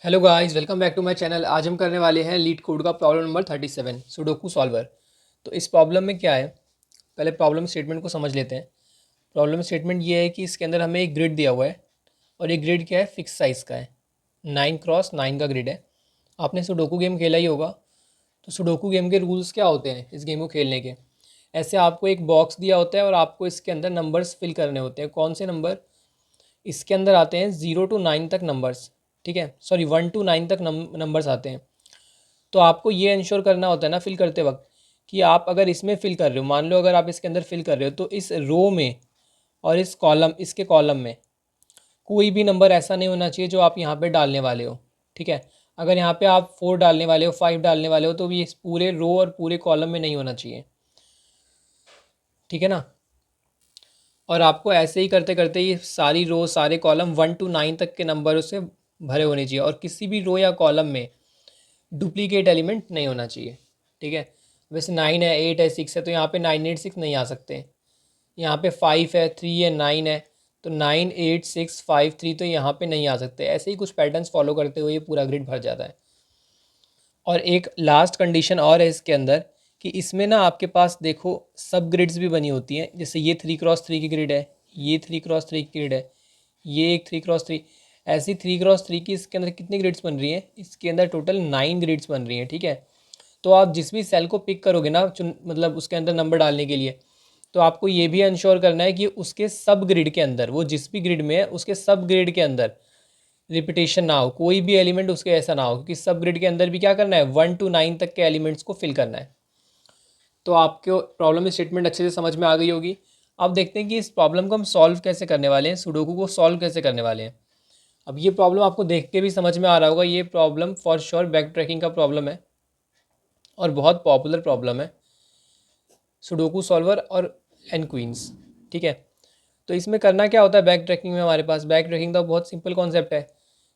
Hello guys, welcome back to my channel. आज हम करने वाले हैं लीड कोड का प्रॉब्लम नंबर 37 सुडोकू सॉल्वर। तो इस प्रॉब्लम में क्या है, पहले प्रॉब्लम स्टेटमेंट को समझ लेते हैं। प्रॉब्लम स्टेटमेंट ये है कि इसके अंदर हमें एक ग्रिड दिया हुआ है और ये ग्रिड क्या है, फिक्स साइज़ का है। 9x9 का ग्रिड है। आपने सुडोकू गेम खेला ही होगा। तो सुडोकू गेम के रूल्स क्या होते हैं इस गेम को खेलने के। ऐसे आपको एक बॉक्स दिया होता है और आपको इसके अंदर नंबर्स फिल करने होते हैं। कौन से नंबर? इसके अंदर आते हैं 0 to 9 तक नंबर्स। ठीक है, सॉरी 1 to 9 तक नंबर्स आते हैं। तो आपको ये इंश्योर करना होता है ना फिल करते वक्त, कि आप अगर इसमें फिल कर रहे हो, मान लो अगर आप इसके अंदर फिल कर रहे हो, तो इस रो में और इस कॉलम, इसके कॉलम में कोई भी नंबर ऐसा नहीं होना चाहिए जो आप यहाँ पे डालने वाले हो। ठीक है, अगर यहाँ पे आप 4 डालने वाले हो, 5 डालने वाले हो, तो ये इस पूरे रो और पूरे कॉलम में नहीं होना चाहिए। ठीक है ना। और आपको ऐसे ही करते करते ये सारी रो, सारे कॉलम 1 to 9 तक के नंबरों से भरे होने चाहिए और किसी भी रो या कॉलम में डुप्लीकेट एलिमेंट नहीं होना चाहिए। ठीक है, वैसे 9 है, 8 है, 6 है, तो यहाँ पे 9 8 6 नहीं आ सकते। यहाँ पे 5 है, 3 है, 9 है, तो 9 8 6 5 3 तो यहाँ पे नहीं आ सकते। ऐसे ही कुछ पैटर्न्स फॉलो करते हुए ये पूरा ग्रिड भर जाता है। और एक लास्ट कंडीशन और है इसके अंदर, कि इसमें ना आपके पास देखो सब ग्रिड्स भी बनी होती हैं। जैसे ये 3x3 की ग्रिड है, ये 3x3 की ग्रिड है, ये एक 3x3। ऐसी 3x3 की इसके अंदर कितनी ग्रिड्स बन रही हैं? इसके अंदर टोटल 9 ग्रिड्स बन रही हैं। ठीक है, तो आप जिस भी सेल को पिक करोगे ना, मतलब उसके अंदर नंबर डालने के लिए, तो आपको ये भी इंश्योर करना है कि उसके सब ग्रिड के अंदर, वो जिस भी ग्रिड में है उसके सब ग्रिड के अंदर रिपीटेशन ना हो, कोई भी एलिमेंट उसके ऐसा ना हो, क्योंकि सब ग्रिड के अंदर भी क्या करना है, 1 to 9 तक के एलिमेंट्स को फिल करना है। तो आपको प्रॉब्लम स्टेटमेंट अच्छे से समझ में आ गई होगी। अब देखते हैं कि इस प्रॉब्लम को हम सॉल्व कैसे करने वाले हैं, सुडोकू को सॉल्व कैसे करने वाले हैं। अब ये प्रॉब्लम आपको देख के भी समझ में आ रहा होगा, ये problem for sure back tracking का प्रॉब्लम है और बहुत पॉपुलर प्रॉब्लम है, सुडोकू सॉल्वर और एन क्वींस। ठीक है, तो इसमें करना क्या होता है बैक ट्रैकिंग में, हमारे पास बैक ट्रैकिंग का बहुत सिंपल कॉन्सेप्ट है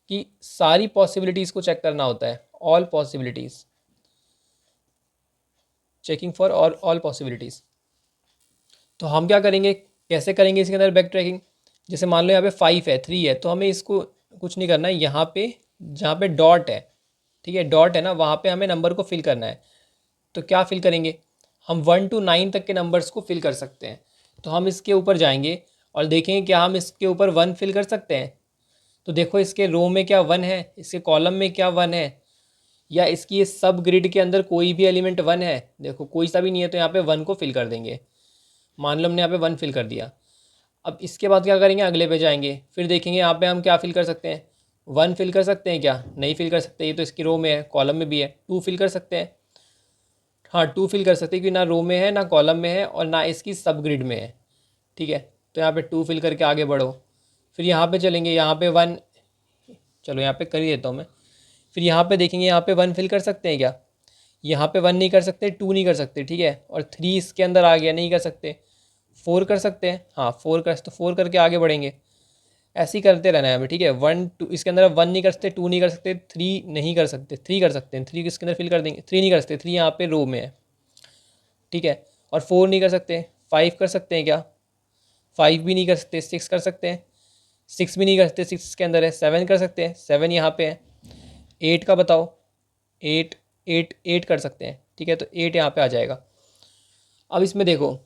कि सारी पॉसिबिलिटीज़ को चेक करना होता है, all possibilities, checking for all possibilities. तो हम क्या करेंगे, कैसे करेंगे इसके अंदर बैक ट्रैकिंग? जैसे मान लो यहाँ पे 5 है, 3 है, तो हमें इसको कुछ नहीं करना है। यहाँ पे जहाँ पे डॉट है, ठीक है, डॉट है ना, वहाँ पे हमें नंबर को फिल करना है। तो क्या फिल करेंगे, हम 1 to 9 तक के नंबर्स को फिल कर सकते हैं। तो हम इसके ऊपर जाएंगे और देखेंगे क्या हम इसके ऊपर 1 फिल कर सकते हैं। तो देखो इसके रो में क्या 1 है, इसके कॉलम में क्या 1 है, या इसकी ये सब ग्रिड के अंदर कोई भी एलिमेंट 1 है। देखो कोई सा भी नहीं है, तो यहाँ पे 1 को फिल कर देंगे। मान लो हमने यहाँ पे 1 फिल कर दिया। अब इसके बाद क्या करेंगे, अगले पे जाएंगे, फिर देखेंगे यहाँ पे हम क्या फिल कर सकते हैं। 1 फिल कर सकते हैं क्या? नहीं फिल कर सकते, ये तो इसकी रो में है, कॉलम में भी है। 2 फिल कर सकते हैं, हाँ 2 फिल कर सकते हैं, क्योंकि ना रो में है, ना कॉलम में है, और ना इसकी सब ग्रिड में है। ठीक है, तो यहाँ पे 2 फिल करके आगे बढ़ो। फिर यहाँ पे चलेंगे, यहाँ पे 1, चलो यहाँ पे कर ही देता हूँ मैं। फिर यहाँ पे देखेंगे, यहाँ पे 1 फिल कर सकते हैं क्या? यहाँ पे 1 नहीं कर सकते, 2 नहीं कर सकते। ठीक है, और 3 इसके अंदर आ गया, नहीं कर सकते। 4 कर सकते हैं, हाँ 4 कर, तो 4 करके आगे बढ़ेंगे। ऐसे ही करते रहना है हमें। ठीक है, 1 2 इसके अंदर 1 नहीं कर सकते, 2 नहीं कर सकते, 3 नहीं कर सकते, 3 कर सकते हैं, 3 इसके अंदर फिल कर देंगे। 3 नहीं कर सकते, 3 यहाँ पे रो में है। ठीक है, और 4 नहीं कर सकते, 5 कर सकते हैं क्या? 5 भी नहीं कर सकते, 6 कर सकते हैं, 6 भी नहीं कर सकते, 6 के अंदर है। 7 कर सकते हैं, 7 यहाँ पे है। 8 का बताओ, 8 8 8 कर सकते हैं। ठीक है, तो 8 यहाँ पे आ जाएगा। अब इसमें देखो,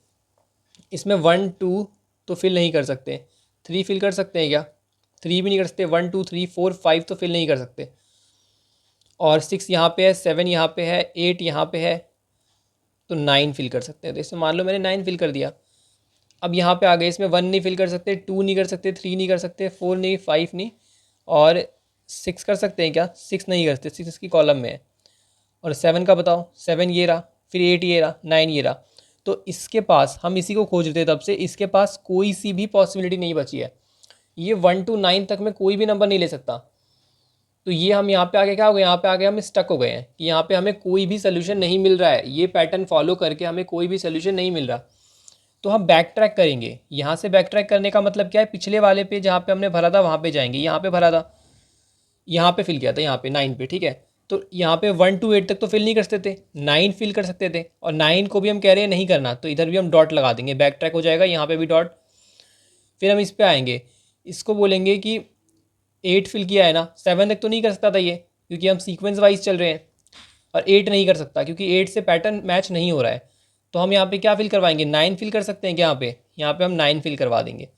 इसमें 1 2 तो फिल नहीं कर सकते। 3 फिल कर सकते हैं क्या? 3 भी नहीं कर सकते। 1 2 3 4 5 तो फिल नहीं कर सकते। और 6 यहाँ पे है, 7 यहाँ पे है, 8 यहाँ पे है, तो 9 फिल कर सकते हैं। तो इसमें मान लो मैंने 9 फिल कर दिया। अब यहाँ पे आ गए, इसमें 1 नहीं फिल कर सकते, 2 नहीं कर सकते, 3 नहीं कर सकते, 4 नहीं, 5 नहीं, और 6 कर सकते हैं क्या? 6 नहीं कर सकते, 6 इसकी कॉलम में है। और 7 का बताओ, 7 ये रहा, फिर 8 ये रहा, 9 ये रहा। तो इसके पास, हम इसी को खोज रहे थे तब से, इसके पास कोई सी भी पॉसिबिलिटी नहीं बची है। ये 1 to 9 तक में कोई भी नंबर नहीं ले सकता। तो ये हम यहाँ पे आके क्या हो गए, यहाँ पे आके हम स्टक हो गए हैं कि यहाँ पे हमें कोई भी सोल्यूशन नहीं मिल रहा है। ये पैटर्न फॉलो करके हमें कोई भी सोल्यूशन नहीं मिल रहा। तो हम बैक ट्रैक करेंगे। यहाँ से बैक ट्रैक करने का मतलब क्या है, पिछले वाले पे जहाँ पे हमने भरा था वहाँ पे जाएंगे। यहाँ पे भरा था, यहाँ पे फिल किया था, यहाँ पे 9 पे। ठीक है, तो यहाँ पे 1 to 8 तक तो फिल नहीं कर सकते थे, 9 फिल कर सकते थे, और 9 को भी हम कह रहे हैं नहीं करना, तो इधर भी हम डॉट लगा देंगे, बैक ट्रैक हो जाएगा। यहाँ पे भी डॉट। फिर हम इस पे आएंगे, इसको बोलेंगे कि 8 फिल किया है ना, 7 तक तो नहीं कर सकता था ये, क्योंकि हम सीक्वेंस वाइज चल रहे हैं। और 8 नहीं कर सकता क्योंकि 8 से पैटर्न मैच नहीं हो रहा है। तो हम यहाँ पे क्या फिल करवाएंगे, 9 फिल कर सकते हैं क्या यहाँ पे हम 9 फिल करवा देंगे।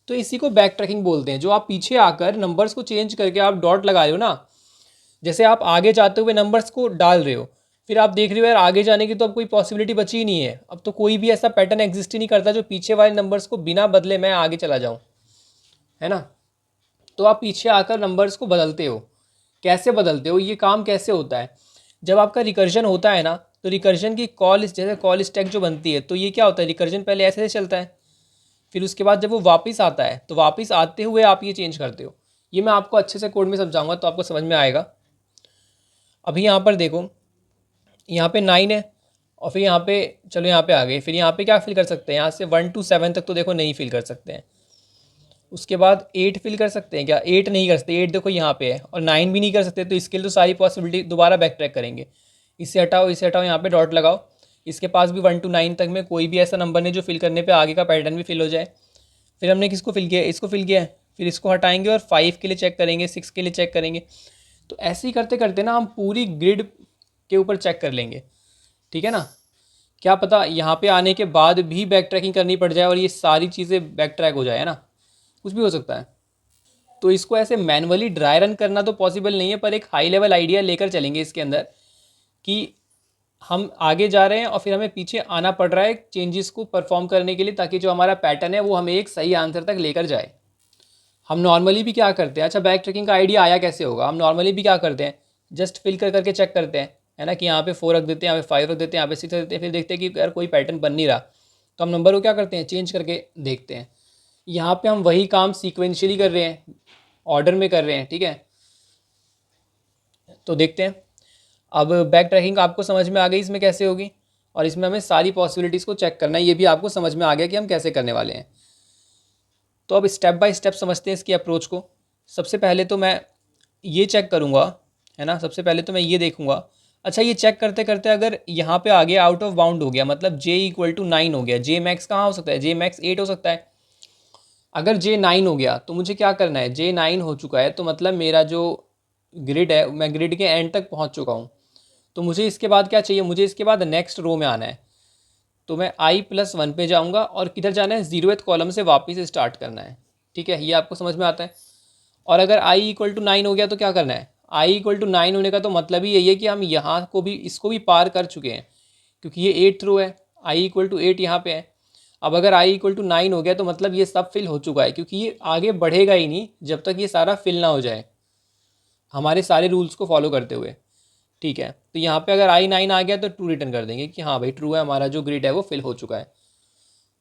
तो इसी को बैक ट्रैकिंग बोलते हैं। जो आप पीछे आकर नंबर्स को चेंज करके आप डॉट लगा रहे हो ना, जैसे आप आगे जाते हुए नंबर्स को डाल रहे हो, फिर आप देख रहे हो यार आगे जाने की तो अब कोई पॉसिबिलिटी बची ही नहीं है, अब तो कोई भी ऐसा पैटर्न एग्जिस्ट ही नहीं करता जो पीछे वाले नंबर्स को बिना बदले मैं आगे चला जाऊँ, है ना। तो आप पीछे आकर नंबर्स को बदलते हो। कैसे बदलते हो, ये काम कैसे होता है, जब आपका रिकर्जन होता है ना, तो रिकर्जन की कॉल, जैसे कॉल स्टैक जो बनती है, तो ये क्या होता है, रिकर्जन पहले ऐसे से चलता है, फिर उसके बाद जब वो वापस आता है तो वापस आते हुए आप ये चेंज करते हो। ये मैं आपको अच्छे से कोड में समझाऊंगा तो आपको समझ में आएगा। अभी यहाँ पर देखो, यहाँ पे 9 है, और फिर यहाँ पे, चलो यहाँ पे आ गए, फिर यहाँ पे क्या फिल कर सकते हैं, यहाँ से 1 to 7 तक तो देखो नहीं फिल कर सकते हैं। उसके बाद 8 फिल कर सकते हैं क्या, 8 नहीं कर सकते, 8 देखो यहाँ पे है, और 9 भी नहीं कर सकते, तो इसके लिए तो सारी पॉसिबिलिटी दोबारा बैक ट्रैक करेंगे। इससे हटाओ यहाँ पे डॉट लगाओ, इसके पास भी 1 to 9 तक में कोई भी ऐसा नंबर नहीं जो फिल करने पे आगे का पैटर्न भी फिल हो जाए। फिर हमने किसको फिल किया है, इसको फिल किया है, फिर इसको हटाएंगे और 5 के लिए चेक करेंगे, 6 के लिए चेक करेंगे। तो ऐसे ही करते करते ना हम पूरी ग्रिड के ऊपर चेक कर लेंगे, ठीक है ना। क्या पता यहाँ पे आने के बाद भी बैक ट्रैकिंग करनी पड़ जाए और ये सारी चीज़ें बैक ट्रैक हो जाए, है ना, कुछ भी हो सकता है। तो इसको ऐसे मैनुअली ड्राई रन करना तो पॉसिबल नहीं है, पर एक हाई लेवल आइडिया लेकर चलेंगे इसके अंदर कि हम आगे जा रहे हैं और फिर हमें पीछे आना पड़ रहा है चेंजेस को परफॉर्म करने के लिए, ताकि जो हमारा पैटर्न है वो हमें एक सही आंसर तक लेकर जाए। हम नॉर्मली भी क्या करते हैं, अच्छा बैक ट्रैकिंग का आइडिया आया कैसे होगा, हम नॉर्मली भी क्या करते हैं, जस्ट फिल कर करके चेक करते हैं, है ना, कि यहाँ पे 4 रख देते हैं, यहाँ पे 5 रख देते हैं, यहाँ पे 6 रख देते हैं, फिर देखते हैं कि यार कोई पैटर्न बन नहीं रहा, तो हम नंबर को क्या करते हैं, चेंज करके देखते हैं। यहाँ पे हम वही काम सीक्वेंशियली कर रहे हैं, ऑर्डर में कर रहे हैं, ठीक है। तो देखते हैं, अब बैक ट्रैकिंग आपको समझ में आ गई इसमें कैसे होगी, और इसमें हमें सारी पॉसिबिलिटीज़ को चेक करना है, ये भी आपको समझ में आ गया कि हम कैसे करने वाले हैं। तो अब स्टेप बाय स्टेप समझते हैं इसकी अप्रोच को। सबसे पहले तो मैं ये चेक करूँगा, है ना, सबसे पहले तो मैं ये देखूँगा, अच्छा ये चेक करते करते अगर यहाँ पे आ गया आउट ऑफ बाउंड हो गया, मतलब j इक्वल टू 9 हो गया, j मैक्स कहाँ हो सकता है, j मैक्स 8 हो सकता है। अगर j 9 हो गया तो मुझे क्या करना है, j 9 हो चुका है तो मतलब मेरा जो ग्रिड है, मैं ग्रिड के एंड तक पहुँच चुका हूँ। तो मुझे इसके बाद क्या चाहिए, मुझे इसके बाद नेक्स्ट रो में आना है। तो मैं i+1 पे जाऊँगा और किधर जाना है, 0th कॉलम से वापस स्टार्ट करना है, ठीक है, ये आपको समझ में आता है। और अगर i इक्वल टू 9 हो गया तो क्या करना है, i इक्वल टू 9 होने का तो मतलब ही यही है कि हम यहाँ को भी, इसको भी पार कर चुके हैं, क्योंकि ये 8th रो है, i इक्वल टू 8 यहाँ पे है। अब अगर i इक्वल टू 9 हो गया तो मतलब ये सब फिल हो चुका है, क्योंकि ये आगे बढ़ेगा ही नहीं जब तक ये सारा फिल ना हो जाए हमारे सारे रूल्स को फॉलो करते हुए, ठीक है। तो यहाँ पे अगर i9 आ गया तो ट्रू रिटर्न कर देंगे कि हाँ भाई ट्रू है, हमारा जो ग्रिड है वो फिल हो चुका है।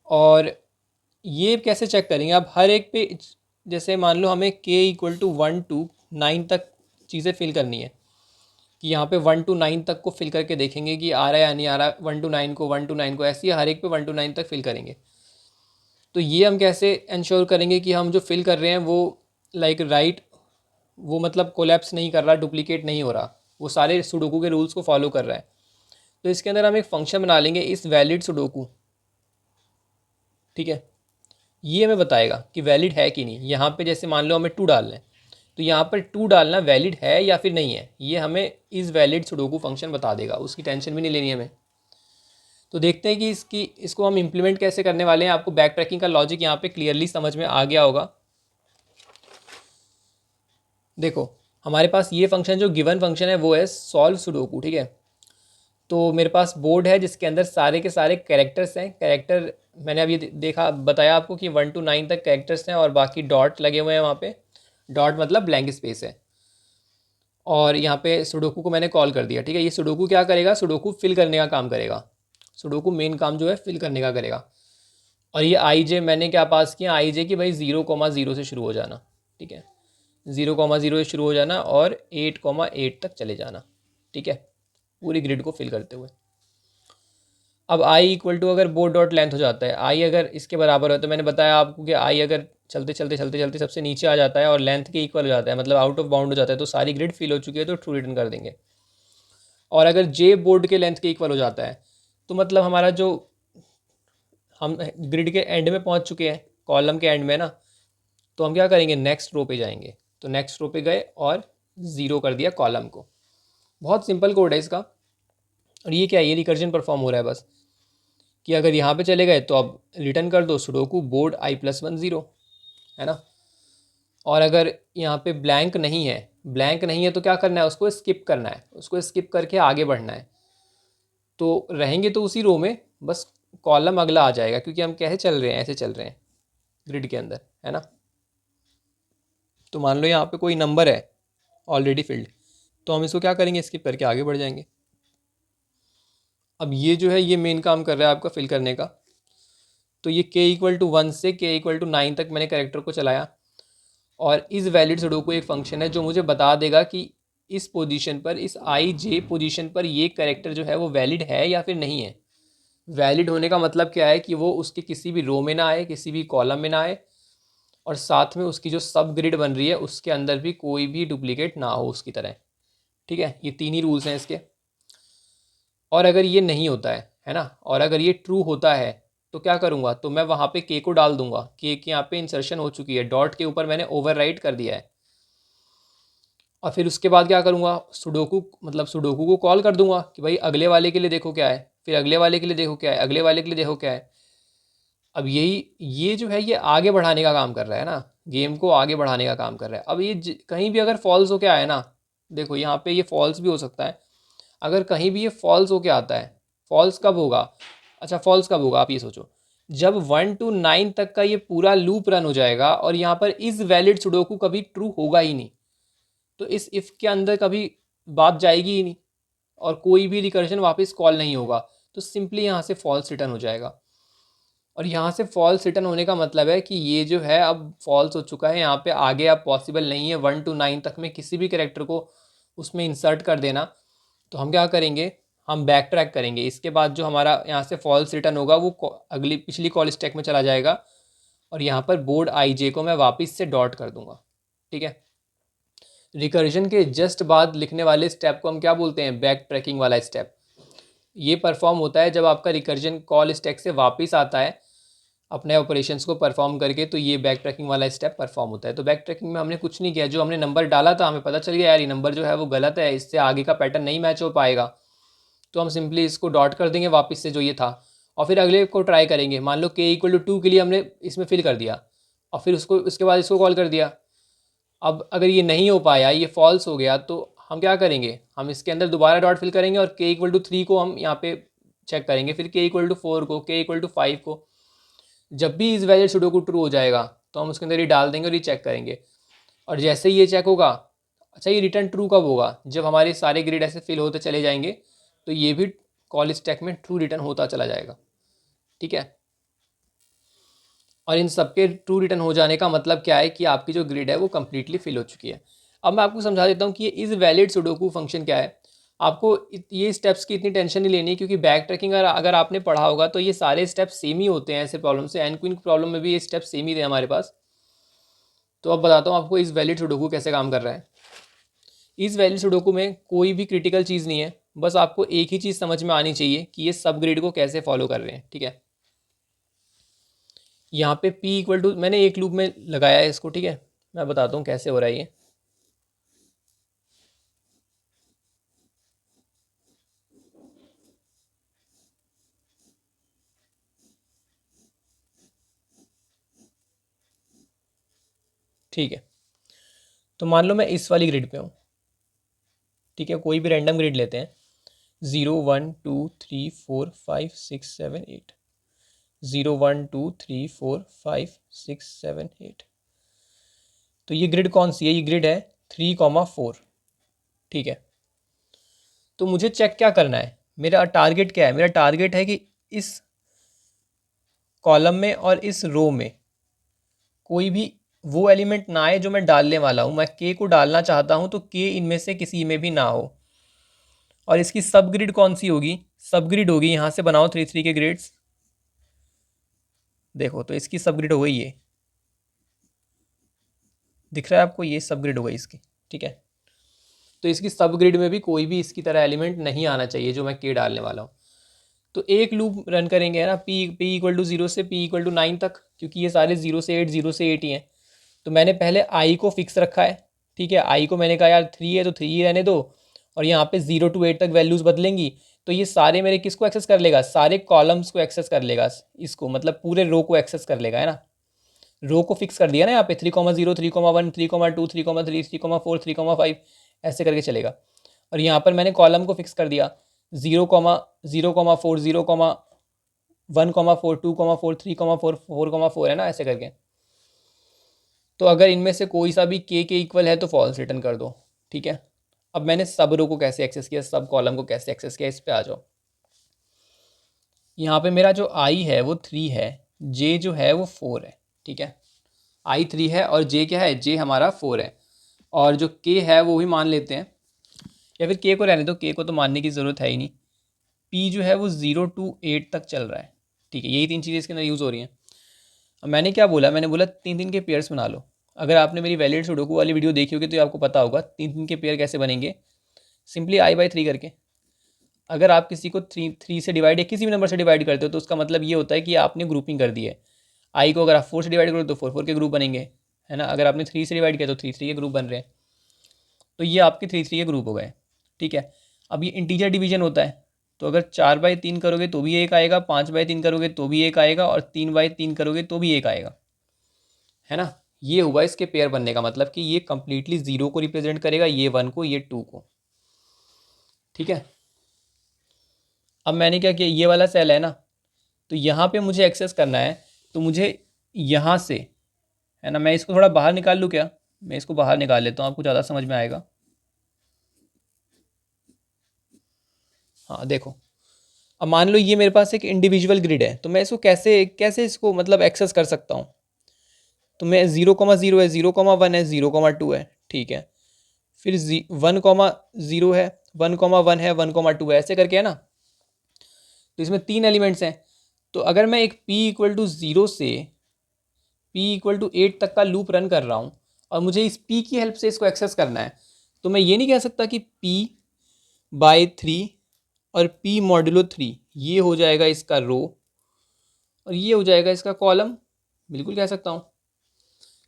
और ये कैसे चेक करेंगे, अब हर एक पे, जैसे मान लो हमें k इक्वल टू 1 to 9 तक चीज़ें फिल करनी है, कि यहाँ पे 1 to 9 तक को फिल करके देखेंगे कि आ रहा है या नहीं आ रहा, 1 to 9 को, 1 to 9 को, ऐसे ही हर एक पे 1 to 9 तक फिल करेंगे। तो ये हम कैसे इंश्योर करेंगे कि हम जो फिल कर रहे हैं वो लाइक राइट, वो मतलब कोलैप्स नहीं कर रहा, डुप्लीकेट नहीं हो रहा, वो सारे सुडोकू के रूल्स को फॉलो कर रहा है। तो इसके अंदर हम एक फंक्शन बना लेंगे, इस वैलिड सुडोकू, ठीक है। ये हमें बताएगा कि वैलिड है कि नहीं। यहाँ पे जैसे मान लो हमें 2 डालना है, तो यहाँ पर 2 डालना वैलिड है या फिर नहीं है, ये हमें इस वैलिड सुडोकू फंक्शन बता देगा, उसकी टेंशन भी नहीं लेनी हमें। तो देखते हैं कि इसको हम इम्प्लीमेंट कैसे करने वाले हैं। आपको बैक ट्रैकिंग का लॉजिक यहाँ पे क्लियरली समझ में आ गया होगा। देखो हमारे पास ये फंक्शन, जो गिवन फंक्शन है वो है सॉल्व सुडोकू, ठीक है। तो मेरे पास बोर्ड है जिसके अंदर सारे के सारे कैरेक्टर्स हैं, कैरेक्टर मैंने अभी देखा, बताया आपको कि 1 to 9 तक कैरेक्टर्स हैं और बाकी डॉट लगे हुए हैं वहाँ पे, डॉट मतलब ब्लैंक स्पेस है। और यहाँ पे सुडोकू को मैंने कॉल कर दिया, ठीक है। ये सुडोकू क्या करेगा, सुडोकू फिल करने का काम करेगा, सुडोकू मेन काम जो है फिल करने का करेगा। और ये आई जे मैंने क्या पास किया, आई जे कि भाई 0,0 से शुरू हो जाना, ठीक है, 0,0 से शुरू हो जाना और 8,8 तक चले जाना, ठीक है, पूरी ग्रिड को फिल करते हुए। अब आई इक्वल टू अगर बोर्ड डॉट लेंथ हो जाता है, आई अगर इसके बराबर है, तो मैंने बताया आपको कि आई अगर चलते चलते चलते चलते सबसे नीचे आ जाता है और लेंथ के इक्वल हो जाता है, मतलब आउट ऑफ बाउंड हो जाता है, तो सारी ग्रिड फिल हो चुकी है, तो ट्रू रिटर्न कर देंगे। और अगर जे बोर्ड के लेंथ के इक्वल हो जाता है तो मतलब हमारा जो, हम ग्रिड के एंड में पहुंच चुके हैं, कॉलम के एंड में ना, तो हम क्या करेंगे, नेक्स्ट रो पे जाएंगे, तो नेक्स्ट रो पे गए और 0 कर दिया कॉलम को। बहुत सिंपल कोड है इसका। और ये क्या है, ये रिकर्जन परफॉर्म हो रहा है बस, कि अगर यहाँ पे चले गए तो अब रिटर्न कर दो सुडोकू बोर्ड i+1 0, है ना। और अगर यहाँ पे ब्लैंक नहीं है, ब्लैंक नहीं है तो क्या करना है, उसको स्किप करना है, उसको स्किप करके आगे बढ़ना है। तो रहेंगे तो उसी रो में, बस कॉलम अगला आ जाएगा, क्योंकि हम कैसे चल रहे हैं, ऐसे चल रहे हैं ग्रिड के अंदर, है ना। तो मान लो यहाँ पे कोई नंबर है ऑलरेडी फिल्ड, तो हम इसको क्या करेंगे, स्किप करके आगे बढ़ जाएंगे। अब ये जो है ये मेन काम कर रहा है आपका फिल करने का। तो ये k=1 से k=9 तक मैंने कैरेक्टर को चलाया, और इस वैलिड सुडोकू एक फंक्शन है जो मुझे बता देगा कि इस पोजीशन पर, इस i j पोजीशन पर ये कैरेक्टर जो है वो वैलिड है या फिर नहीं है। वैलिड होने का मतलब क्या है कि वो उसके किसी भी रो में ना आए, किसी भी कॉलम में ना आए, और साथ में उसकी जो सब ग्रिड बन रही है उसके अंदर भी कोई भी डुप्लीकेट ना हो उसकी तरह। ठीक है, ये 3 ही रूल्स हैं इसके। और अगर ये नहीं होता है ना, और अगर ये ट्रू होता है तो क्या करूँगा, तो मैं वहाँ पे के को डाल दूंगा। के यहाँ पे इंसर्शन हो चुकी है, डॉट के ऊपर मैंने ओवरराइट कर दिया है। और फिर उसके बाद क्या करूँगा, सुडोकू मतलब सुडोकू को कॉल कर दूंगा कि भाई अगले वाले के लिए देखो क्या है, फिर अगले वाले के लिए देखो क्या है, अगले वाले के लिए देखो क्या है। अब यही, ये जो है ये आगे बढ़ाने का काम कर रहा है ना, गेम को आगे बढ़ाने का काम कर रहा है। अब ये कहीं भी अगर फॉल्स हो के आए ना, देखो यहाँ पे ये फॉल्स भी हो सकता है। अगर कहीं भी ये फॉल्स हो के आता है, फॉल्स कब होगा, अच्छा फॉल्स कब होगा, आप ये सोचो, जब 1 to 9 तक का ये पूरा लूप रन हो जाएगा और यहाँ पर इस वैलिड सुडोकू कभी ट्रू होगा ही नहीं, तो इस इफ़ के अंदर कभी बात जाएगी ही नहीं, और कोई भी रिकर्जन वापस कॉल नहीं होगा, तो सिंपली यहाँ से फॉल्स रिटर्न हो जाएगा। और यहाँ से फॉल्स रिटर्न होने का मतलब है कि ये जो है अब फॉल्स हो चुका है, यहाँ पे आगे अब पॉसिबल नहीं है 1 to 9 तक में किसी भी कैरेक्टर को उसमें इंसर्ट कर देना। तो हम क्या करेंगे, हम बैक ट्रैक करेंगे। इसके बाद जो हमारा यहाँ से फॉल्स रिटर्न होगा वो अगली पिछली कॉल स्टैक में चला जाएगा, और यहाँ पर बोर्ड i j को मैं वापस से डॉट कर दूंगा। ठीक है, रिकर्जन के जस्ट बाद लिखने वाले स्टेप को हम क्या बोलते हैं, बैक ट्रैकिंग वाला स्टेप। ये परफॉर्म होता है जब आपका रिकर्जन कॉल स्टैक से वापस आता है अपने ऑपरेशंस को परफॉर्म करके, तो ये बैक ट्रैकिंग वाला स्टेप परफॉर्म होता है। तो बैक ट्रैकिंग में हमने कुछ नहीं किया, जो हमने नंबर डाला था हमें पता चल गया यार ये नंबर जो है वो गलत है, इससे आगे का पैटर्न नहीं मैच हो पाएगा, तो हम सिंपली इसको डॉट कर देंगे वापस से जो ये था, और फिर अगले को ट्राई करेंगे। मान लो k=2 के लिए हमने इसमें फिल कर दिया, और फिर उसको उसके बाद इसको कॉल कर दिया। अब अगर ये नहीं हो पाया, ये फॉल्स हो गया, तो हम क्या करेंगे, हम इसके अंदर दोबारा डॉट फिल करेंगे, और k=3 को हम यहाँ पे चेक करेंगे, फिर k=4 को, k=5 को। जब भी इस वैलिड सुडोकू ट्रू हो जाएगा तो हम उसके अंदर ये डाल देंगे और ये चेक करेंगे। और जैसे ही ये चेक होगा, अच्छा ये रिटर्न ट्रू कब होगा, जब हमारे सारे ग्रिड ऐसे फिल होते चले जाएंगे, तो ये भी कॉल स्टैक में ट्रू रिटर्न होता चला जाएगा। ठीक है, और इन सबके ट्रू रिटर्न हो जाने का मतलब क्या है कि आपकी जो ग्रिड है वो कम्प्लीटली फिल हो चुकी है। अब मैं आपको समझा देता हूँ कि ये इस वैलिड सुडोकू फंक्शन क्या है। आपको ये स्टेप्स की इतनी टेंशन नहीं लेनी, क्योंकि बैक ट्रैकिंग अगर आपने पढ़ा होगा तो ये सारे स्टेप्स सेम ही होते हैं ऐसे प्रॉब्लम से। एन क्वीन प्रॉब्लम में भी ये स्टेप्स सेम ही थे हमारे पास। तो अब बताता हूँ आपको इस वैलिड सुडोकू कैसे काम कर रहा है। इस वैलिड सुडोकू में कोई भी क्रिटिकल चीज़ नहीं है, बस आपको एक ही चीज़ समझ में आनी चाहिए कि ये सब ग्रिड को कैसे फॉलो कर रहे हैं। ठीक है, यहाँ पे p मैंने एक लूप में लगाया है इसको। ठीक है, मैं बताता हूँ कैसे हो रहा है ये। ठीक है, तो मान लो मैं इस वाली ग्रिड पे हूँ। ठीक है, कोई भी रैंडम ग्रिड लेते हैं, 0 1 2 3 4 5 6 7 8, 0 1 2 3 4 5 6 7 8। तो ये ग्रिड कौन सी है, ये ग्रिड है 3,4। ठीक है, तो मुझे चेक क्या करना है, मेरा टारगेट क्या है, मेरा टारगेट है कि इस कॉलम में और इस रो में कोई भी वो एलिमेंट ना आए जो मैं डालने वाला हूँ। मैं के को डालना चाहता हूँ, तो के इनमें से किसी में भी ना हो। और इसकी सब ग्रिड कौन सी होगी, सब ग्रिड होगी, यहाँ से बनाओ 3 3 के ग्रिड्स। देखो तो इसकी सब ग्रिड हो गई, ये दिख रहा है आपको, ये सब ग्रिड हो गई इसकी। ठीक है, तो इसकी सब ग्रिड में भी कोई भी इसकी तरह एलिमेंट नहीं आना चाहिए जो मैं के डालने वाला हूँ। तो एक लूप रन करेंगे, है ना, p=0 से p=9 तक, क्योंकि ये सारे 0 से 8 0 से 8 ही हैं। तो मैंने पहले i को फिक्स रखा है, ठीक है, आई को मैंने कहा यार 3 है तो 3 ही रहने दो, और यहाँ पे 0 to 8 तक वैल्यूज़ बदलेंगी, तो ये सारे मेरे किसको एक्सेस कर लेगा, सारे कॉलम्स को एक्सेस कर लेगा, इसको मतलब पूरे रो को एक्सेस कर लेगा, है ना। रो को फिक्स कर दिया ना यहाँ पे 3,0 3,1 3,2 3,3 3,4 3,5 ऐसे करके चलेगा। और यहाँ पर मैंने कॉलम को फिक्स कर दिया 0,0,4 0,1,4 2,4 3,4 4,4 है ना, ऐसे करके। तो अगर इनमें से कोई सा भी के इक्वल है तो फॉल्स रिटर्न कर दो, ठीक है। अब मैंने सब रो को कैसे एक्सेस किया, सब कॉलम को कैसे एक्सेस किया, इस पे आ जाओ। यहाँ पे मेरा जो आई है वो 3 है, जे जो है वो 4 है, ठीक है। आई 3 है और जे क्या है, जे हमारा 4 है, और जो के है वो भी मान लेते हैं, या फिर के को रहने दो, के को तो मानने की ज़रूरत है ही नहीं। पी जो है वो 0 to 8 तक चल रहा है, ठीक है। यही तीन चीज़ें इसके अंदर यूज़ हो रही हैं। अब मैंने क्या बोला, मैंने बोला 3 3 के पेयर्स बना लो। अगर आपने मेरी वैलिड सुडोकू वाली वीडियो देखी होगी तो आपको पता होगा 3 3 के पेयर कैसे बनेंगे, सिंपली i/3 करके। अगर आप किसी को 3 से डिवाइड या किसी भी नंबर से डिवाइड करते हो तो उसका मतलब ये होता है कि आपने ग्रुपिंग कर दी है। आई को अगर आप 4 से डिवाइड करो तो 4 4 के ग्रुप बनेंगे, है ना। अगर आपने 3 से डिवाइड किया तो 3 3 के ग्रुप बन रहे हैं। तो ये आपके 3 3 के ग्रुप हो गए, ठीक है। अब ये इंटीजर डिवीजन होता है, तो अगर 4/3 करोगे तो भी एक आएगा, 5/3 करोगे तो भी एक आएगा, और 3/3 करोगे तो भी एक आएगा, है ना। ये हुआ इसके पेयर बनने का मतलब कि ये कंप्लीटली 0 को रिप्रेजेंट करेगा, ये 1 को, ये 2 को, ठीक है। अब मैंने क्या किया, ये वाला सेल है ना, तो यहाँ पे मुझे एक्सेस करना है, तो मुझे यहाँ से, है ना, मैं इसको थोड़ा बाहर निकाल लूँ क्या, मैं इसको बाहर निकाल लेता हूँ, आपको ज़्यादा समझ में आएगा। हाँ देखो, अब मान लो ये मेरे पास एक इंडिविजुअल ग्रिड है, तो मैं इसको कैसे कैसे इसको मतलब एक्सेस कर सकता हूँ। तो मैं 0,0 है, 0,1 है, 0,2 है, ठीक है। फिर 1,0 है, 1,1 है, 1,2 है, ऐसे करके, है ना। तो इसमें 3 एलिमेंट्स हैं। तो अगर मैं एक p=0 से p=8 तक का लूप रन कर रहा हूँ, और मुझे इस p की हेल्प से इसको एक्सेस करना है, तो मैं ये नहीं कह सकता कि p/3 और p×3 ये हो जाएगा इसका रो और ये हो जाएगा इसका कॉलम। बिल्कुल कह सकता हूँ।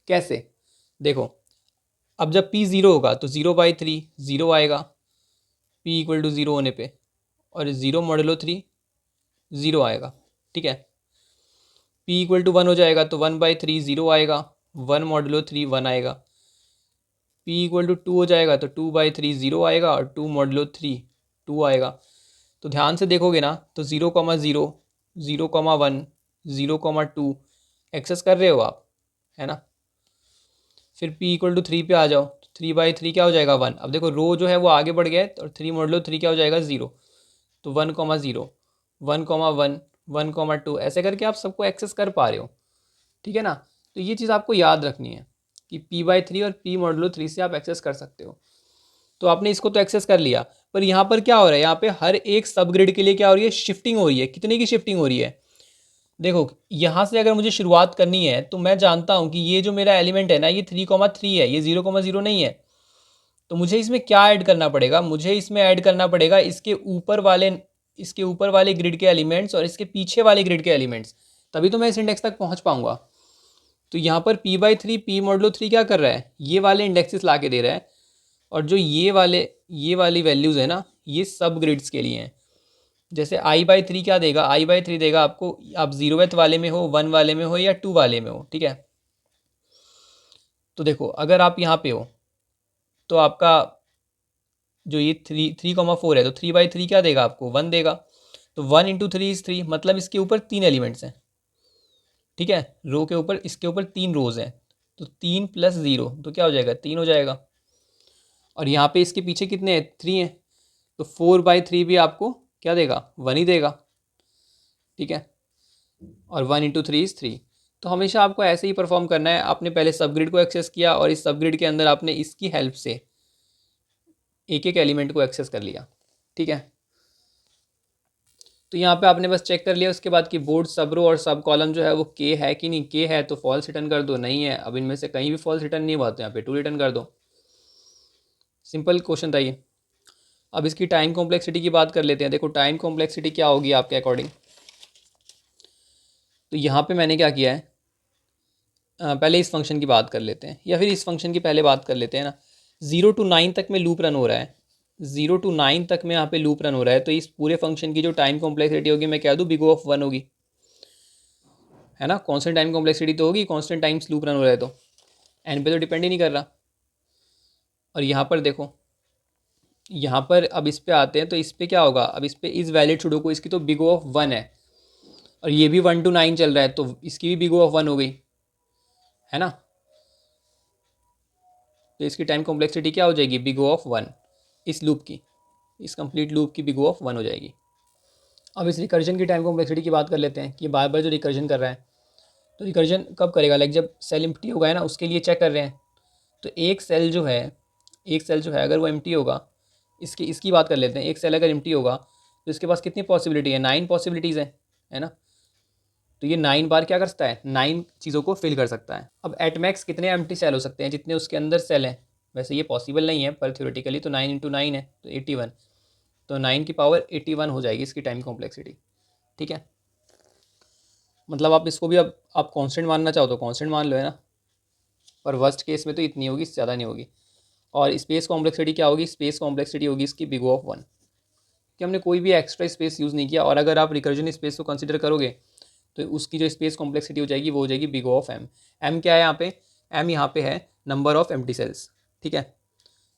कैसे, देखो, अब जब p 0 होगा तो 0/3 0 आएगा p=0 होने पे, और 0×3 0 आएगा, ठीक है। p=1 हो जाएगा तो 1/3 0 आएगा, 1×3 1 आएगा। p=2 हो जाएगा तो 2/3 0 आएगा, और 2×3 2 आएगा। तो ध्यान से देखोगे ना, तो 0,0 0,1 0,2 एक्सेस कर रहे हो आप, है ना। फिर p=3 पे आ जाओ, 3/3 क्या हो जाएगा 1। अब देखो रो जो है वो आगे बढ़ गया है, और 3×3 क्या हो जाएगा 0, तो 1,0 1,1 1,2 ऐसे करके आप सबको एक्सेस कर पा रहे हो, ठीक है ना। तो ये चीज़ आपको याद रखनी है कि p/3 और p×3 से आप एक्सेस कर सकते हो। तो आपने इसको तो एक्सेस कर लिया, पर यहाँ पर क्या हो रहा है, यहाँ पे हर एक सब ग्रिड के लिए क्या हो रही है, शिफ्टिंग हो रही है। कितने की शिफ्टिंग हो रही है, देखो यहाँ से अगर मुझे शुरुआत करनी है तो मैं जानता हूँ कि ये जो मेरा एलिमेंट है ना, ये 3,3 है, ये 0,0 नहीं है। तो मुझे इसमें क्या ऐड करना पड़ेगा, मुझे इसमें ऐड करना पड़ेगा इसके ऊपर वाले ग्रिड के एलिमेंट्स और इसके पीछे वाले ग्रिड के एलिमेंट्स, तभी तो मैं इस इंडेक्स तक पहुँच पाऊँगा। तो यहाँ पर p/3 p×3 क्या कर रहा है, ये वाले इंडेक्सेस ला के दे रहा है, और जो ये वाली वैल्यूज़ है ना, ये सब ग्रिड्स के लिए हैं। जैसे i/3 क्या देगा, i/3 देगा आपको, आप 0th वाले में हो, 1 वाले में हो, या 2 वाले में हो, ठीक है। तो देखो अगर आप यहाँ पे हो तो आपका जो ये 3,4 है, तो 3/3 क्या देगा आपको, 1 देगा। तो 1 × 3 = 3, मतलब इसके ऊपर 3 एलिमेंट्स हैं, ठीक है। रो के ऊपर, इसके ऊपर 3 रोज़ हैं, तो 3 + 0 तो क्या हो जाएगा, 3 हो जाएगा। और यहाँ पे इसके पीछे कितने हैं, 3 हैं, तो 4/3 भी आपको क्या देगा, 1 ही देगा, ठीक है। और 1 × 3 = 3। तो हमेशा आपको ऐसे ही परफॉर्म करना है। आपने पहले सबग्रिड को एक्सेस किया, और इस सबग्रिड के अंदर आपने इसकी हेल्प से एक एक एलिमेंट को एक्सेस कर लिया, ठीक है। तो यहाँ पे आपने बस चेक कर लिया उसके बाद कि बोर्ड सब रो और सब कॉलम जो है वो के है कि नहीं, के है तो फॉल्स रिटर्न कर दो, नहीं है अब इनमें से कहीं भी फॉल्स रिटर्न नहीं हुआ तो यहाँ पे ट्रू रिटर्न कर दो। सिंपल क्वेश्चन था ये। अब इसकी टाइम कॉम्प्लेक्सिटी की बात कर लेते हैं। देखो टाइम कॉम्प्लेक्सिटी क्या होगी आपके अकॉर्डिंग। तो यहाँ पे मैंने क्या किया है, पहले इस फंक्शन की बात कर लेते हैं, या फिर इस फंक्शन की पहले बात कर लेते हैं ना। 0 to 9 तक में लूप रन हो रहा है, 0 to 9 तक में यहाँ पे लूप रन हो रहा है, तो इस पूरे फंक्शन की जो टाइम कॉम्प्लेक्सिटी होगी मैं क्या दूँ, बिग O ऑफ 1 होगी, है ना। कांस्टेंट टाइम कॉम्प्लेक्सिटी तो होगी, कांस्टेंट टाइम्स लूप रन हो रहा है, तो एन पे तो डिपेंड ही नहीं कर रहा। और यहाँ पर देखो, यहाँ पर अब इस पे आते हैं, तो इस पे क्या होगा, अब इस पे इस वैलिड सुडोकू इसकी तो बिग O ऑफ 1 है, और ये भी 1 to 9 चल रहा है, तो इसकी भी बिग O ऑफ 1 हो गई, है ना। तो इसकी टाइम कॉम्प्लेक्सिटी क्या हो जाएगी, बिग O ऑफ 1, इस लूप की, इस कंप्लीट लूप की बिग O ऑफ 1 हो जाएगी। अब इस रिकर्जन की टाइम कॉम्प्लेक्सिटी की बात कर लेते हैं कि बार बार जो रिकर्जन कर रहा है, तो रिकर्जन कब करेगा, लाइक जब सेल एम्प्टी होगा, है ना, उसके लिए चेक कर रहे हैं। तो एक सेल जो है, एक सेल जो है अगर वो एम्प्टी होगा, इसकी बात कर लेते हैं, एक सेल अगर एम्प्टी होगा तो इसके पास कितनी पॉसिबिलिटी है, 9 पॉसिबिलिटीज़ है ना। तो ये 9 बार क्या कर सकता है, 9 चीज़ों को फिल कर सकता है। अब एट मैक्स कितने एम्प्टी सेल हो सकते हैं, जितने उसके अंदर सेल हैं, वैसे ये पॉसिबल नहीं है पर थ्योरेटिकली तो 9 × 9 है तो 81, तो 9 की पावर 81 हो जाएगी इसकी टाइम कॉम्प्लेक्सिटी, ठीक है। मतलब आप इसको भी अब आप कांस्टेंट मानना चाहो तो कांस्टेंट मान लो, है ना, पर वर्स्ट केस में तो इतनी होगी, इससे ज़्यादा नहीं होगी। और स्पेस कॉम्प्लेक्सिटी क्या होगी, स्पेस कॉम्प्लेक्सिटी होगी इसकी बिग O ऑफ 1, कि हमने कोई भी एक्स्ट्रा स्पेस यूज़ नहीं किया। और अगर आप रिकर्जन स्पेस को कंसिडर करोगे तो उसकी जो स्पेस कॉम्प्लेक्सिटी हो जाएगी वो हो जाएगी big O of m। m क्या है यहाँ पे, m यहाँ पे है नंबर ऑफ एम्प्टी सेल्स, ठीक है,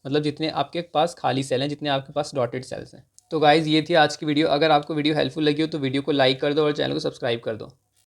मतलब जितने आपके पास खाली सेल हैं, जितने आपके पास डॉटेड सेल्स हैं। तो गाइज़ ये थी आज की वीडियो। अगर आपको वीडियो हेल्पफुल लगी हो तो वीडियो को लाइक कर दो और चैनल को सब्सक्राइब कर दो।